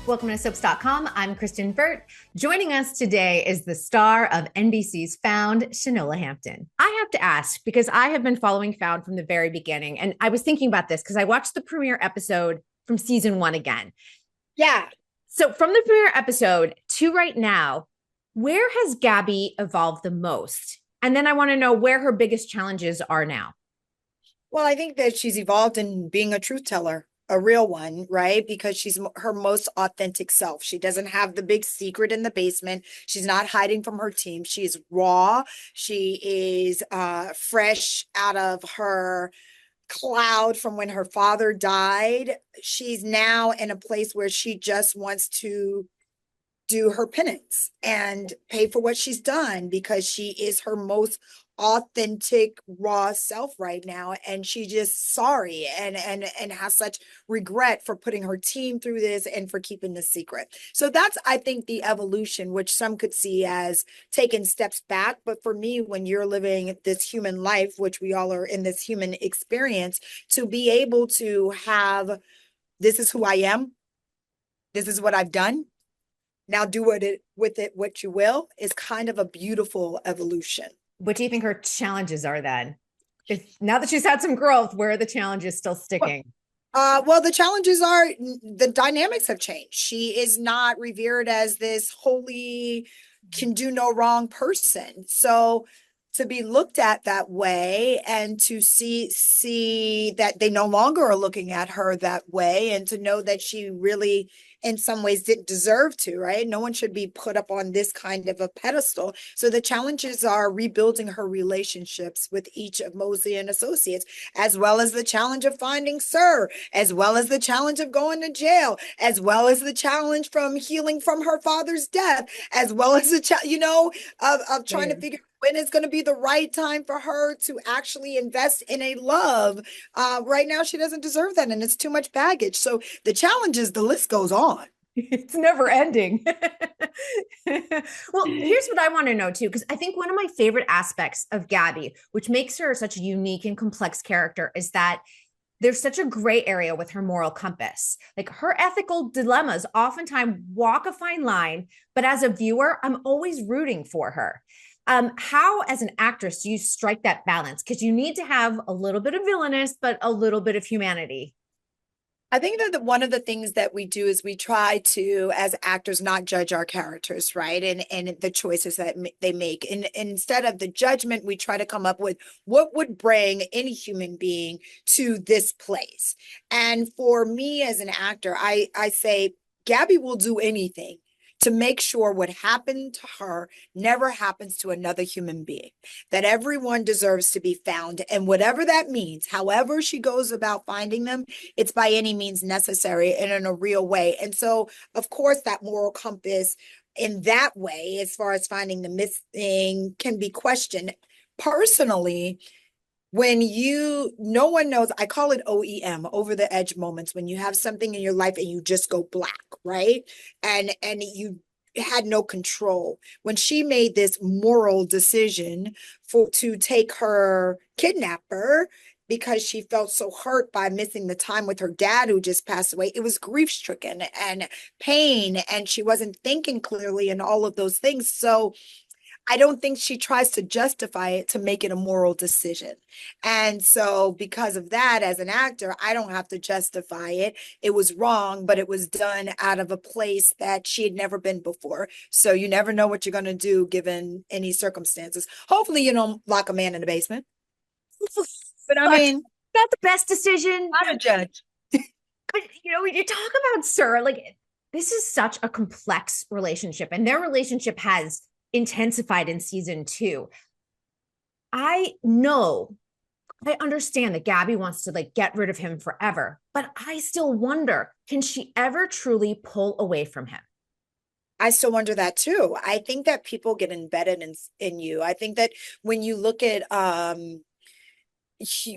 Welcome to Soaps.com. I'm Kristen Burt. Joining us today is the star of NBC's Found, Shanola Hampton. I have to ask, because I have been following Found from the very beginning, and I was thinking about this because I watched the premiere episode from season 1 again. Yeah. So from the premiere episode to right now, where has Gabi evolved the most? And then I want to know where her biggest challenges are now. Well, I think that she's evolved in being a truth teller, a real one, right? Because she's her most authentic self. She doesn't have the big secret in the basement. She's not hiding from her team. She's raw. She is fresh out of her cloud from when her father died. She's now in a place where she just wants to do her penance and pay for what she's done because she is her most authentic raw self right now, and she's just sorry and has such regret for putting her team through this and for keeping the secret. So that's, I think, the evolution, which some could see as taking steps back, but for me, when you're living this human life, which we all are in this human experience, to be able to have, this is who I am, this is what I've done, now do with it what you will, is kind of a beautiful evolution. What do you think her challenges are then? If now that she's had some growth, where are the challenges still sticking? Well, the challenges are the dynamics have changed. She is not revered as this holy, can do no wrong person. So to be looked at that way and to see that they no longer are looking at her that way, and to know that she really in some ways didn't deserve to, right? No one should be put up on this kind of a pedestal. So the challenges are rebuilding her relationships with each of Mosely and Associates, as well as the challenge of finding Sir, as well as the challenge of going to jail, as well as the challenge from healing from her father's death, as well as the of trying to figure when it's going to be the right time for her to actually invest in a love. Right now, she doesn't deserve that, and it's too much baggage. So the challenge is, the list goes on. It's never ending. Well, here's what I want to know too, because I think one of my favorite aspects of Gabi, which makes her such a unique and complex character, is that there's such a gray area with her moral compass. Like, her ethical dilemmas oftentimes walk a fine line, but as a viewer, I'm always rooting for her. How, as an actress, do you strike that balance? Because you need to have a little bit of villainous, but a little bit of humanity. I think that one of the things that we do is we try to, as actors, not judge our characters, right? And the choices that they make. And instead of the judgment, we try to come up with what would bring any human being to this place. And for me as an actor, I say, Gabi will do anything to make sure what happened to her never happens to another human being, that everyone deserves to be found. And whatever that means, however she goes about finding them, it's by any means necessary and in a real way. And so, of course, that moral compass in that way, as far as finding the missing, can be questioned. Personally, when no one knows, I call it OEM, over the edge moments, when you have something in your life and you just go black, right? And you had no control. When she made this moral decision to take her kidnapper because she felt so hurt by missing the time with her dad who just passed away, it was grief-stricken and pain, and she wasn't thinking clearly and all of those things. So I don't think she tries to justify it to make it a moral decision. And so because of that, as an actor, I don't have to justify it. It was wrong, but it was done out of a place that she had never been before. So you never know what you're going to do given any circumstances. Hopefully you don't lock a man in the basement. But I mean, not the best decision. Not a judge. But, when you talk about Sir, like, this is such a complex relationship, and their relationship has intensified in season 2. I understand that Gabi wants to get rid of him forever, but I still wonder, can she ever truly pull away from him? I still wonder that too. I think that people get embedded in you. I think that when you look at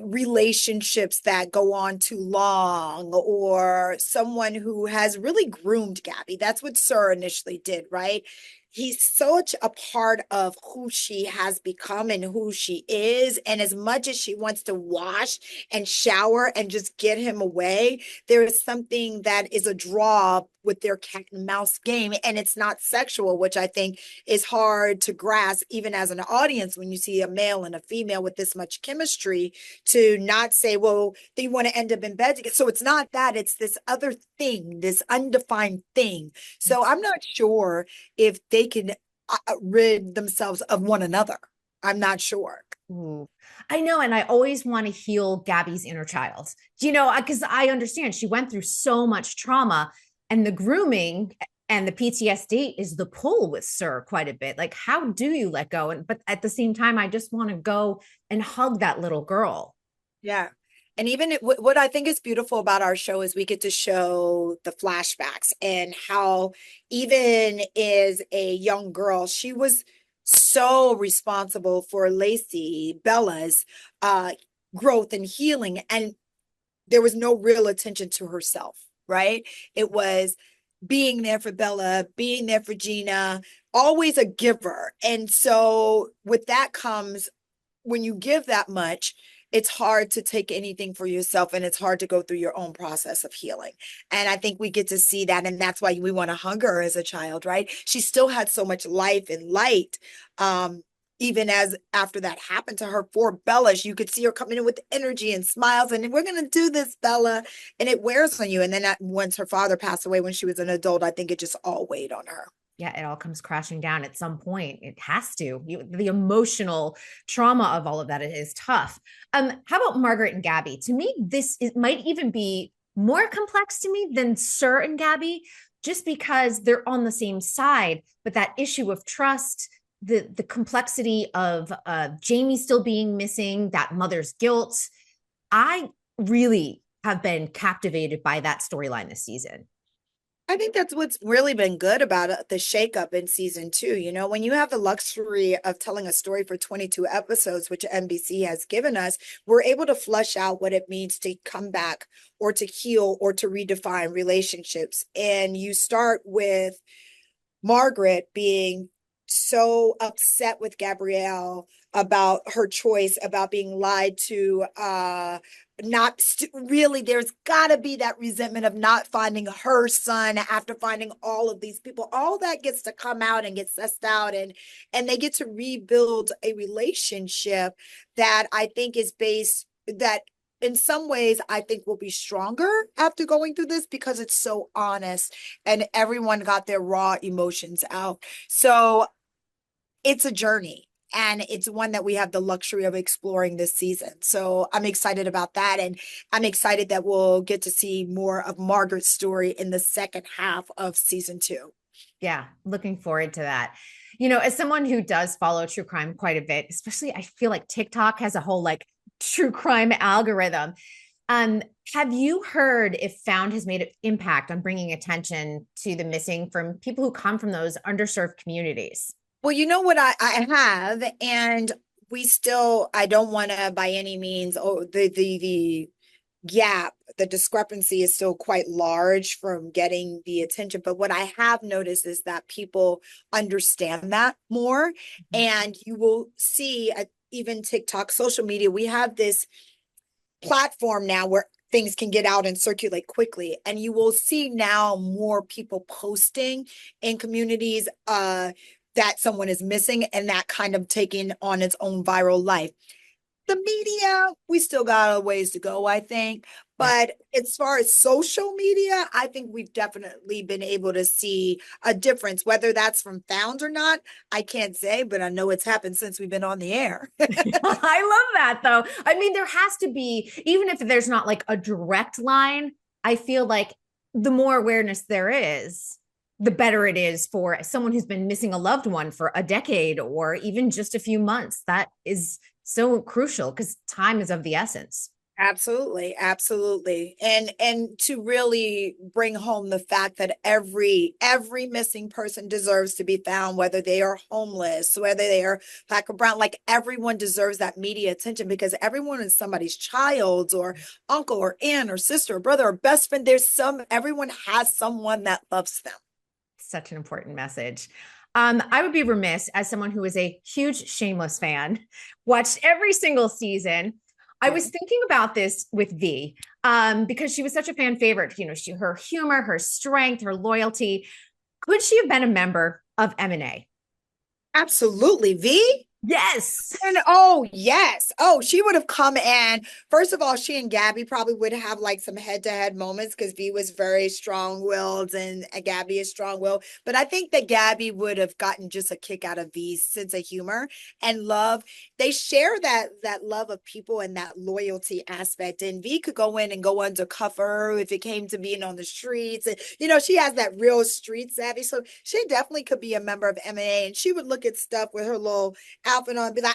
relationships that go on too long, or someone who has really groomed Gabi, that's what Sir initially did, right? he's such a part of who she has become and who she is. And as much as she wants to wash and shower and just get him away, there is something that is a draw with their cat and mouse game. And it's not sexual, which I think is hard to grasp, even as an audience, when you see a male and a female with this much chemistry, to not say, well, they want to end up in bed together. So it's not that, it's this other thing, this undefined thing. So I'm not sure if they can rid themselves of one another. I'm not sure. Ooh. I know, and I always want to heal Gabi's inner child. You know, because I understand she went through so much trauma, and the grooming and the PTSD is the pull with Sir quite a bit. Like, how do you let go? And but at the same time, I just want to go and hug that little girl. Yeah. And even what I think is beautiful about our show is we get to show the flashbacks and how even as a young girl, she was so responsible for Lacey, Bella's growth and healing. And there was no real attention to herself, right? It was being there for Bella, being there for Gina, always a giver. And so with that comes, when you give that much, it's hard to take anything for yourself, and it's hard to go through your own process of healing. And I think we get to see that. And that's why we want to hug her as a child, right? She still had so much life and light. Even as after that happened to her for Bella, you could see her coming in with energy and smiles, and we're going to do this, Bella. And it wears on you. And then once her father passed away when she was an adult, I think it just all weighed on her. Yeah, it all comes crashing down at some point. It has to. The emotional trauma of all of that is tough. How about Margaret and Gabi? To me, might even be more complex to me than Sir and Gabi, just because they're on the same side. But that issue of trust, the complexity of Jamie still being missing, that mother's guilt. I really have been captivated by that storyline this season. I think that's what's really been good about the shakeup in season 2. You know, when you have the luxury of telling a story for 22 episodes, which NBC has given us, we're able to flush out what it means to come back or to heal or to redefine relationships. And you start with Margaret being so upset with Gabrielle about her choice, about being lied to, not really, there's got to be that resentment of not finding her son after finding all of these people. All that gets to come out and get sussed out, and they get to rebuild a relationship that I think is based, that in some ways I think will be stronger after going through this, because it's so honest and everyone got their raw emotions out. So it's a journey, and it's one that we have the luxury of exploring this season. So I'm excited about that. And I'm excited that we'll get to see more of Margaret's story in the second half of season 2. Yeah, looking forward to that. You know, as someone who does follow true crime quite a bit, especially I feel like TikTok has a whole like true crime algorithm. Um, have you heard if Found has made an impact on bringing attention to the missing from people who come from those underserved communities? Well, you know what I have, and we still, I don't want to by any means, oh, the gap, the discrepancy is still quite large from getting the attention. But what I have noticed is that people understand that more. And you will see even TikTok, social media, we have this platform now where things can get out and circulate quickly. And you will see now more people posting in communities that someone is missing, and that kind of taking on its own viral life. The media, we still got a ways to go, I think. Yeah. But as far as social media, I think we've definitely been able to see a difference. Whether that's from Found or not, I can't say, but I know it's happened since we've been on the air. I love that though. I mean, there has to be, even if there's not like a direct line, I feel like the more awareness there is, the better it is for someone who's been missing a loved one for a decade or even just a few months. That is so crucial because time is of the essence. Absolutely, absolutely. And to really bring home the fact that every missing person deserves to be found, whether they are homeless, whether they are black or brown, like everyone deserves that media attention, because everyone is somebody's child or uncle or aunt or sister or brother or best friend. Everyone has someone that loves them. Such an important message. I would be remiss as someone who is a huge Shameless fan, watched every single season. I was thinking about this with V, because she was such a fan favorite. Her humor, her strength, her loyalty. Could she have been a member of M&A? Absolutely. V? Yes. And oh yes. Oh, she would have come in. First of all, she and Gabi probably would have like some head-to-head moments because V was very strong-willed and Gabi is strong-willed. But I think that Gabi would have gotten just a kick out of V's sense of humor and love. They share that love of people and that loyalty aspect. And V could go in and go undercover if it came to being on the streets. And she has that real street savvy. So she definitely could be a member of M&A, and she would look at stuff with her little outfit on and be like,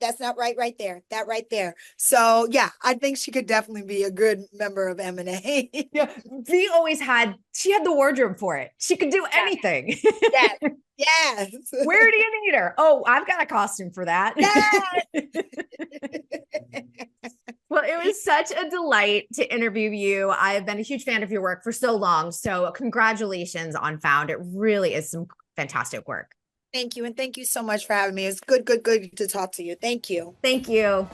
that's not right there. That right there. So yeah, I think she could definitely be a good member of M&A. Yeah, she had the wardrobe for it. She could do anything. Yes. Yes. Where do you need her? Oh, I've got a costume for that. Yes. Well, it was such a delight to interview you. I've been a huge fan of your work for so long. So congratulations on Found. It really is some fantastic work. Thank you. And thank you so much for having me. It's good to talk to you. Thank you. Thank you.